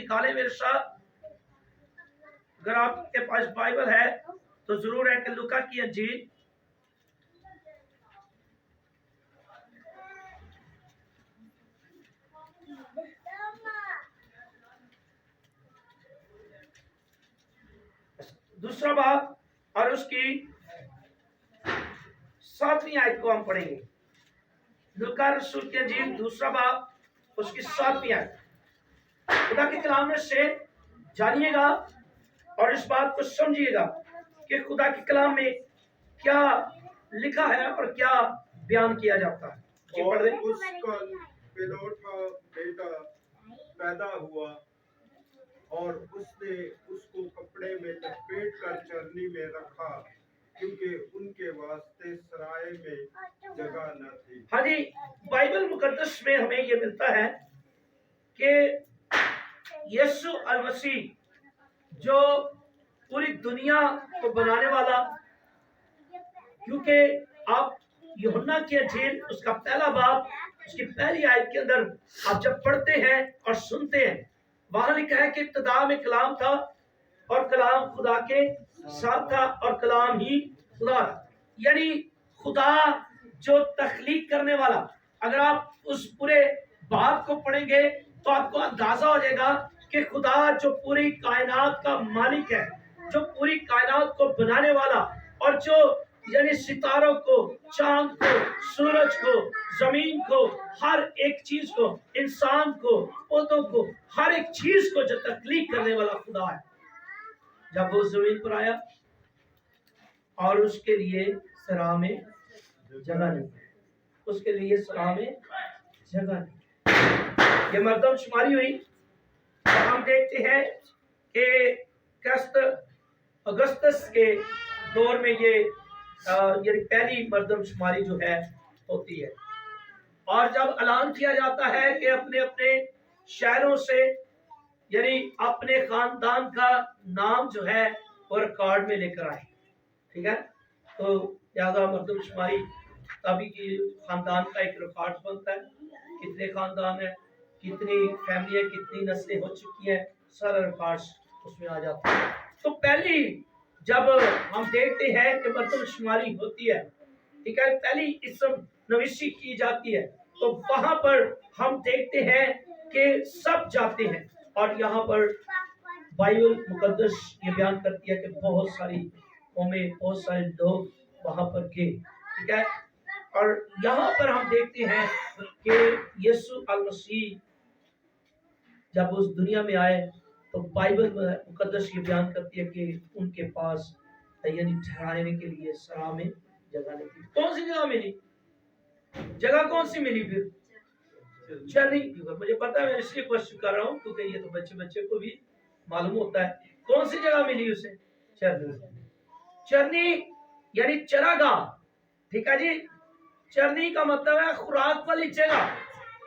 निकालें मेरे साथ। अगर आपके पास बाइबल है तो जरूर है कि लूका की अंजील दूसरा बाब और उसकी 7वीं आयत को हम पढ़ेंगे। लूका रसूल की अंजील दूसरा बाब उसकी 7वीं आयत। खुदा के कलाम में से जानिएगा और इस बात को समझिएगा कि खुदा के कलाम में क्या लिखा है और क्या बयान किया जाता है। और उसका बेलौठा बेटा पैदा हुआ और उसने उसको कपड़े में लपेट कर चरनी में रखा, क्योंकि उनके वास्ते सराय में जगह न थी। हाँ जी, बाइबल मुकद्दस में हमें ये मिलता है कि यीशु अल मसीह जो पूरी दुनिया को बनाने वाला, क्योंकि आप यूहन्ना की अंजील उसका पहला बाब उसकी पहली आयत के अंदर आप जब पढ़ते हैं और सुनते हैं, वहां लिखा है कि इब्तिदा में कलाम था और कलाम खुदा के साथ था और कलाम ही खुदा था। यानी खुदा जो तख्लीक करने वाला, अगर आप उस पूरे बात को पढ़ेंगे तो आपको अंदाजा हो जाएगा कि खुदा जो पूरी कायनात का मालिक है, जो पूरी कायनात को बनाने वाला और जो यानी सितारों को, चांद को, सूरज को, जमीन को, हर एक चीज को, इंसान को, पौधों को, हर एक चीज को जो तख्लीक करने वाला खुदा है, जब वो जमीन पर आया और उसके लिए सराह में जगह नहीं, उसके लिए सराह में जगह नहीं, ये मर्दमशुमारी हुई। हम देखते हैं कि अगस्तस के दौर में ये पहली मर्दमशुमारी जो है होती है, और जब ऐलान किया जाता है कि अपने अपने शहरों से यानी अपने खानदान का नाम जो है वो रिकॉर्ड में लेकर आए, ठीक है। तो ज्यादा मर्दमशुमारी तभी की खानदान का एक रिकॉर्ड बनता है, कितने खानदान है, कितनी फैमिली है, कितनी नस्लें हो चुकी हैं, सारा रिकॉर्ड उसमें आ जाता है। तो पहली जब हम देखते हैं कि मर्दमशुमारी होती है, ठीक है, पहली इस्म नविशी की जाती है, तो वहां पर हम देखते हैं कि सब जाते हैं, और यहाँ पर बाइबल मुकद्दस ये बयान करती है कि बहुत सारी कौमें, बहुत सारे लोग वहां पर गए, ठीक है। और यहाँ पर हम देखते हैं कि यीशु अल मसीह जब उस दुनिया में आए तो बाइबल मुकद्दस ये बयान करती है कि उनके पास यानी ठहराने के लिए सराह में जगह नहीं थी। कौन सी जगह मिली? जगह कौन सी मिली फिर? चरनी। मुझे पता है, मैं इसलिए क्वेश्चन कर रहा हूँ क्योंकि ये तो बच्चे को भी मालूम होता है। कौन सी जगह मिली उसे? चरनी। चरनी यानी चरागाह, ठीक है जी। चरनी का मतलब है खुराक वाली जगह,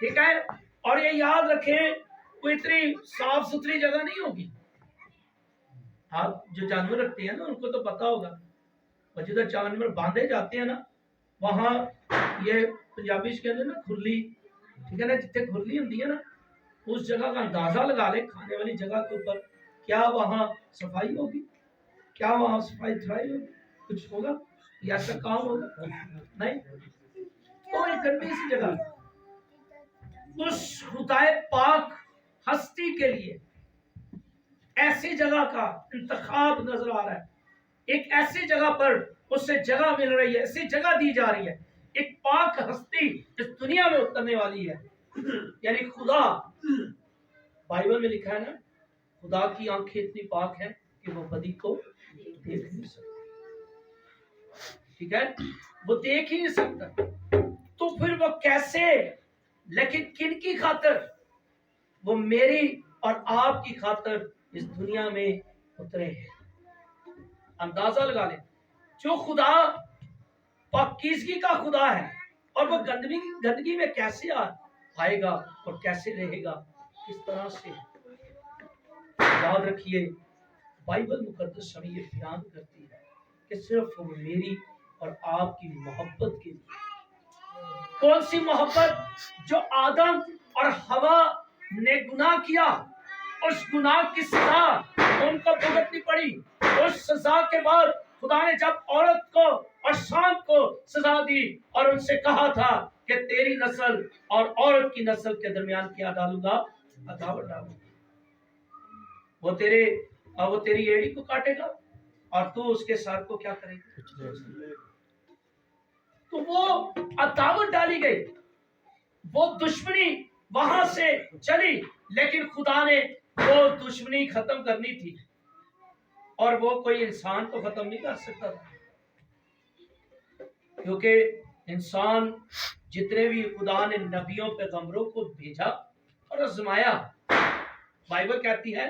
ठीक है। और ये याद रखें, कोई इतनी साफ सुथरी जगह नहीं होगी। आप जो जानवर रखते हैं ना, उनको तो पता होगा, और जिधर जानवर बांधे जाते हैं ना, वहां ये पंजाबी के अंदर ना खुरली, ठीक है ना, जितने खुरली होती है ना, उस जगह का अंदाजा लगा ले खाने वाली जगह के ऊपर, क्या वहां सफाई होगी, क्या वहां सफाई सुथराई होगी, कुछ होगा या ऐसा काम होगा? नहीं। तो एक गंदी सी जगह, उस खुदाए पाक हस्ती के लिए ऐसी जगह का इंतखाब नजर आ रहा है। एक ऐसी जगह पर उससे जगह मिल रही है, ऐसी जगह दी जा रही है, एक पाक हस्ती इस दुनिया में उतरने वाली है। यानी खुदा, बाइबल में लिखा है ना, खुदा की आंखें इतनी पाक है कि वो बदी को देख नहीं सकता, ठीक है, वो देख ही नहीं सकता। तो फिर वो कैसे, लेकिन किन की खातर? वो मेरी और आपकी खातर इस दुनिया में उतरे हैं। अंदाजा लगा ले, जो खुदा पाकीज़गी का खुदा है, और वो गंदगी में कैसे आएगा और कैसे रहेगा, किस तरह से। याद रखिए, बाइबल मुकद्दस हमें ये बयान करती है कि सिर्फ वो मेरी और आपकी मोहब्बत के लिए। कौन सी मोहब्बत? जो आदम और हवा ने गुनाह किया, उस गुनाह की सजा उनको भुगतनी पड़ी। उस सजा के बाद खुदा ने जब औरत को और शाम को सजा दी और उनसे कहा था कि तेरी नस्ल और औरत की नस्ल के दरमियान क्या डालूंगा, अदावत डालूंगा। वो तेरी एड़ी को काटेगा और तू उसके सर को क्या करेगा। तो वो अदावत डाली गई, वो दुश्मनी वहां से चली, लेकिन खुदा ने वो दुश्मनी खत्म करनी थी और वो कोई इंसान तो खत्म नहीं कर सकता था, क्योंकि इंसान जितने भी खुदा ने नबियों पैगंबरों को भेजा और आजमाया, बाइबल कहती है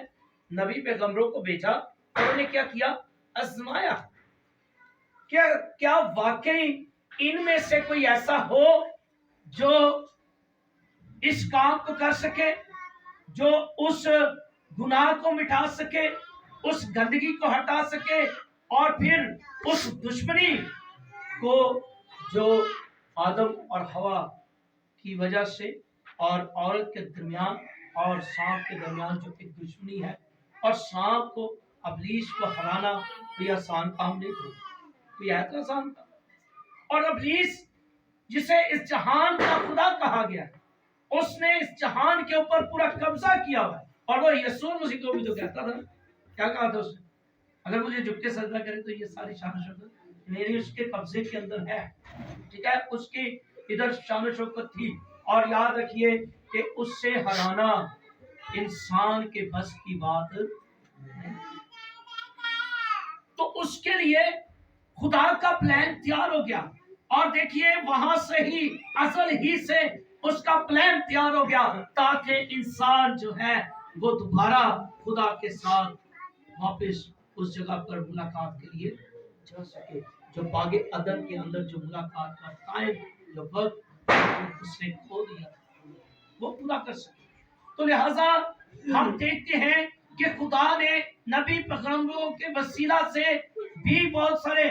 नबी पैगंबरों को भेजा और उन्होंने क्या किया, आजमाया। क्या वाकई इनमें से कोई ऐसा हो जो इस काम को कर सके, जो उस गुनाह को मिटा सके, उस गंदगी को हटा सके और फिर उस दुश्मनी को जो आदम और हवा की वजह से और औरत के दरमियान और सांप के दरमियान जो एक दुश्मनी है, और सांप को अबलीस को हराना कोई आसान काम नहीं था, कोई ऐसा आसान था। और अबलीस जिसे इस जहान का खुदा कहा गया है, उसने इस जहान के ऊपर पूरा कब्जा किया हुआ है। और वो यीशु मसीह को भी तो कहता था, क्या कहा था उसने, अगर मुझे झुक के सजदा करे तो ये सारी शान शौकत मेरी उसके कब्जे के अंदर है। ठीक है, उसकी इधर शान शौकत थी। और याद रखिए कि उससे हराना इंसान के बस की बात नहीं। तो उसके लिए खुदा का प्लान तैयार हो गया, और देखिए वहां से ही असल ही से उसका प्लान तैयार हो गया, ताकि इंसान जो है वो दोबारा खुदा के साथ वापस उस जगह पर मुलाकात के लिए जा सके, जो बागे अदन के अंदर जो मुलाकात का टाइम जो वक्त उसने खो दिया वो पूरा कर सके। तो लिहाजा हम देखते हैं कि खुदा ने नबी पैगंबरों के वसीला से भी बहुत सारे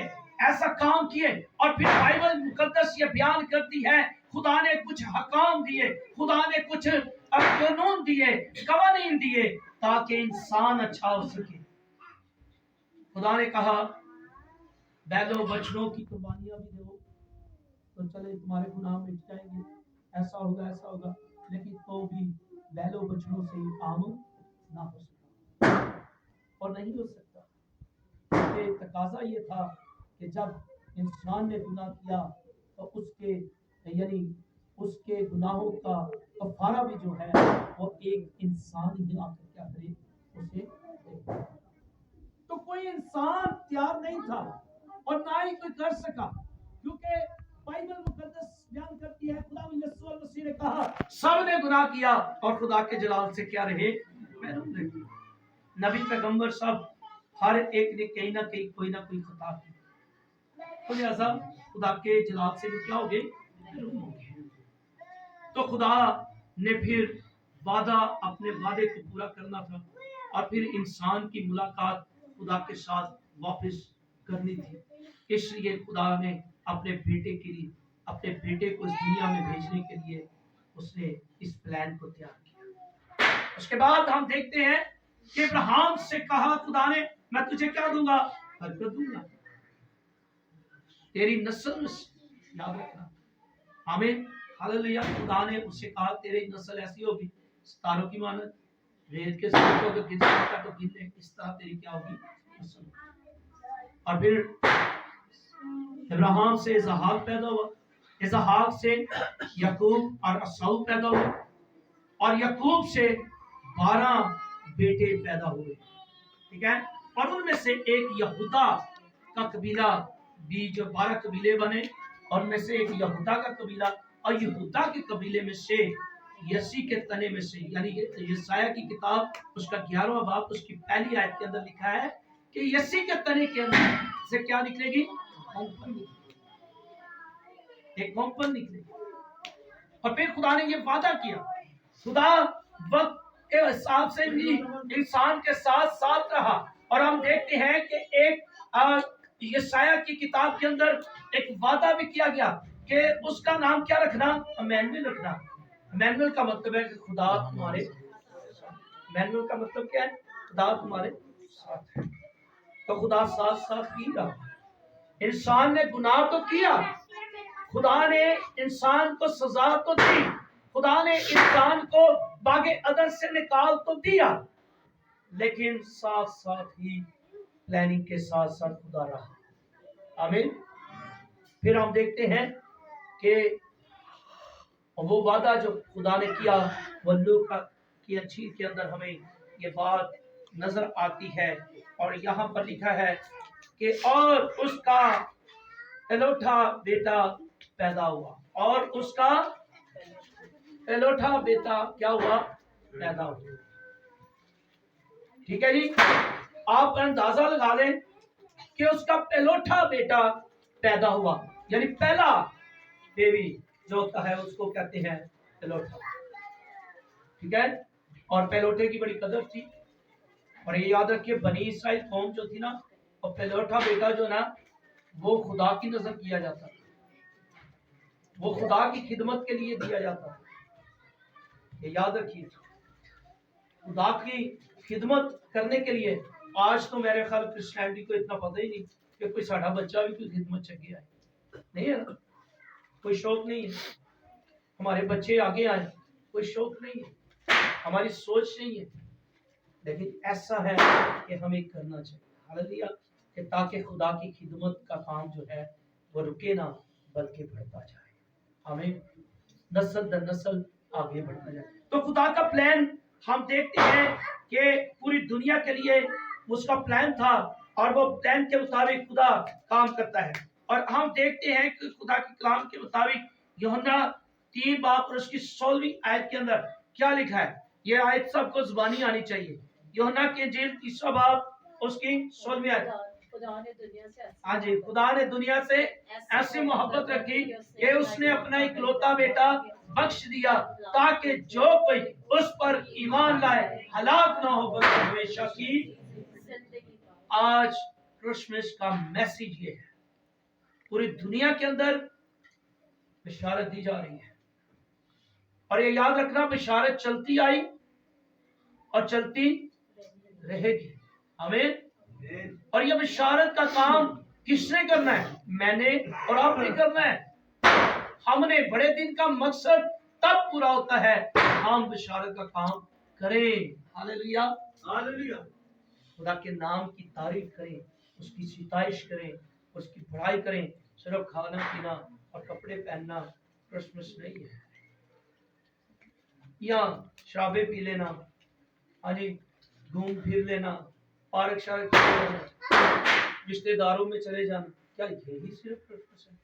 ऐसा काम किए, और फिर बाइबल मुकद्दस ये बयान करती है खुदा ने कुछ हकाम दिए, खुदा ने कुछ कानून दिए, कवानीन दिए, ताकि इंसान अच्छा हो सके। खुदा ने कहा बैलों बछड़ों की कुर्बानियां भी दो तो चले तुम्हारे गुनाह मिट जाएंगे, ऐसा होगा, लेकिन तो भी बैलों बछड़ों से ही काम ना हो सकता और नहीं हो सकता। क्योंकि तकाजा ये था कि जब इंसान ने गुनाह किया तो उसके यानी उसके गुनाहों का कफारा भी जो है वो एक इंसान ही आकर क्या करे, उसे दे। तो कोई इंसान तैयार नहीं था और ना ही कोई कर सका, क्योंकि बाइबल मुकद्दस बयान करती है खुदा यीशु मसीह ने कहा सब ने गुनाह किया और खुदा के जलाल से क्या रहे, महरूम रहे। नबी पैगंबर सब हर एक ने कहीं ना कहीं कोई ना कोई खता की, तो लिहाजा खुदा के जलाल से भी क्या हो गए, महरूम हो गए। तो खुदा ने फिर अपने वादे को पूरा करना था और फिर इंसान की मुलाकात खुदा के साथ वापस करनी थी। इसलिए खुदा ने अपने बेटे के लिए, अपने बेटे को इस दुनिया में भेजने के लिए उसने इस प्लान को तैयार किया। उसके बाद हम देखते हैं कि इब्राहिम से कहा खुदा ने मैं तुझे क्या दूंगा, बरकत दूंगा, तेरी नस्ल याद रखना। आमीन, हालेलुया। खुदा ने उससे कहा तेरी नस्ल ऐसी होगी सितारों की मानद, रेत के सिर को अगर गिन सकता तो गिन ले, इस तरह तेरी क्या होगी नस्ल। और फिर इब्राहिम से इसहाक पैदा हुआ, इसहाक से याकूब और एसाऊ पैदा हुए, और याकूब से 12 बेटे पैदा हुए। ठीक है, और उनमें से एक यहूदा का कबीला भी, जो 12 कबीले बने, और उनमें से एक यहूदा का कबीला, और यहूदा के कबीले में से यसी के तने में से, यानी यशायाह की किताब उसका 11वां बाब उसकी पहली आयत के अंदर लिखा है कि यसी के तने के अंदर से क्या निकलेगी, एक कोंपन निकलेगी। और फिर खुदा ने ये वादा किया, खुदा वक्त के हिसाब से भी इंसान के साथ साथ रहा, और हम देखते हैं कि एक यशायाह की किताब के अंदर एक वादा भी किया गया कि उसका नाम क्या रखना, इम्मानुएल रखना। इम्मानुएल का मतलब है कि खुदा हमारे, मैनुअल का मतलब क्या है? खुदा तुम्हारे साथ है। तो खुदा साथ साथ ही रहा। इंसान ने गुनाह तो किया, खुदा ने इंसान को सजा तो दी, खुदा ने इंसान को बागे अदन से निकाल तो दिया, लेकिन साथ साथ ही प्लानिंग के साथ साथ खुदा रहा। आमीन। फिर हम देखते हैं कि वो वादा जो खुदा ने किया, वो लूका की अंजील के अंदर हमें ये बात नजर आती है, और यहाँ पर लिखा है कि और उसका पहलौठा बेटा पैदा हुआ, और उसका पहलौठा बेटा क्या हुआ? पैदा हुआ। ठीक है जी, आप अंदाजा लगा लें कि उसका पहलौठा बेटा पैदा हुआ, यानी पहला बेबी जो होता है उसको कहते हैं पहलौठा। ठीक है, और पहलौठे की बड़ी कदर थी, और ये याद रखिए बनी इस्राइल कौम जो थी ना, और पहलौठा बेटा जो ना वो खुदा की नजर किया जाता था, वो खुदा की खिदमत के लिए दिया जाता था। ये याद रखिए, खुदा की खिदमत करने के लिए। आज तो मेरे ख्याल क्रिश्चियनिटी को इतना पता ही नहीं कि कोई साढ़ा बच्चा भी कोई खिदमत चंगी आए, नहीं है ना, कोई शौक नहीं है हमारे बच्चे आगे आए, कोई शौक नहीं है, हमारी सोच नहीं है, लेकिन ऐसा है कि हमें करना चाहिए। हालेलुया, कि ताकि खुदा की खिदमत का काम जो है वो रुके ना, बल्कि बढ़ता जाए। हमें नस्ल दर नस्ल आगे बढ़ता जाए। तो खुदा का प्लान हम देखते हैं कि पूरी दुनिया के लिए उसका प्लान था, और वो प्लान के मुताबिक खुदा काम करता है। और हम देखते हैं कि खुदा के कलाम के मुताबिक यूहन्ना 3 बाब और उसकी 16वीं आयत के अंदर क्या लिखा है? ये आयत सबको जुबानी आनी चाहिए। यूहन्ना की इंजील 3 बाब उसकी 16वीं आयत। हाँ जी, खुदा ने दुनिया से ऐसी मोहब्बत रखी कि उसने अपना इकलौता बेटा बख्श दिया, ताकि जो कोई उस पर ईमान लाए हलाक ना हो बल्कि हमेशा की। आज क्रिसमस का मैसेज ये है, पूरी दुनिया के अंदर बिशारत दी जा रही है, और ये याद रखना बिशारत चलती आई और चलती रहेगी। आमीन। और ये बिशारत का काम किसने करना है? मैंने और आपने करना है। हमने बड़े दिन का मकसद तब पूरा होता है हम बिशारत का काम करें। Hallelujah, hallelujah. खुदा के नाम की तारीफ करें, उसकी सिताइश करें, उसकी बड़ाई करें। सिर्फ खाना पीना और कपड़े पहनना क्रिसमस नहीं है, या शराबे पी लेना, हाँ जी, घूम फिर लेना, पार्क शार्क चले जाना, रिश्तेदारों में चले जाना, क्या यही सिर्फ क्रिसमस है?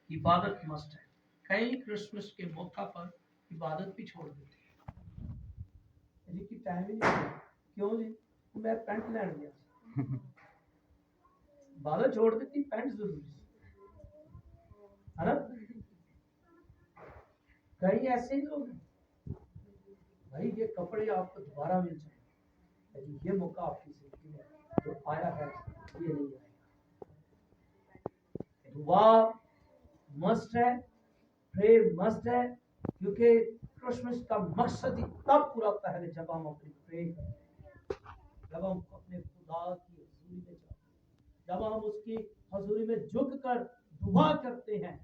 इबादत मस्ट है। कई क्रिसमस के मौका पर इबादत भी छोड़ देते हैं कि टाइम ही नहीं है। क्यों जी? मैं पैंट लैन गया, इबादत छोड़ देती, पैंट जरूरी है ना। कई ऐसे ही लोग हैं, भाई ये कपड़े आपको दोबारा मिल जाए, लेकिन ये मौका आपकी जिंदगी में जो आया है ये नहीं आएगा। दुआ मस्ट है, प्रे मस्ट है, क्योंकि क्रिसमस का मकसद ही तब पूरा होता है जब हम अपनी प्रे करते हैं, जब हम अपने खुदा की हजूरी में जाते हैं, जब हम उसकी हजूरी में झुक कर दुआ करते हैं,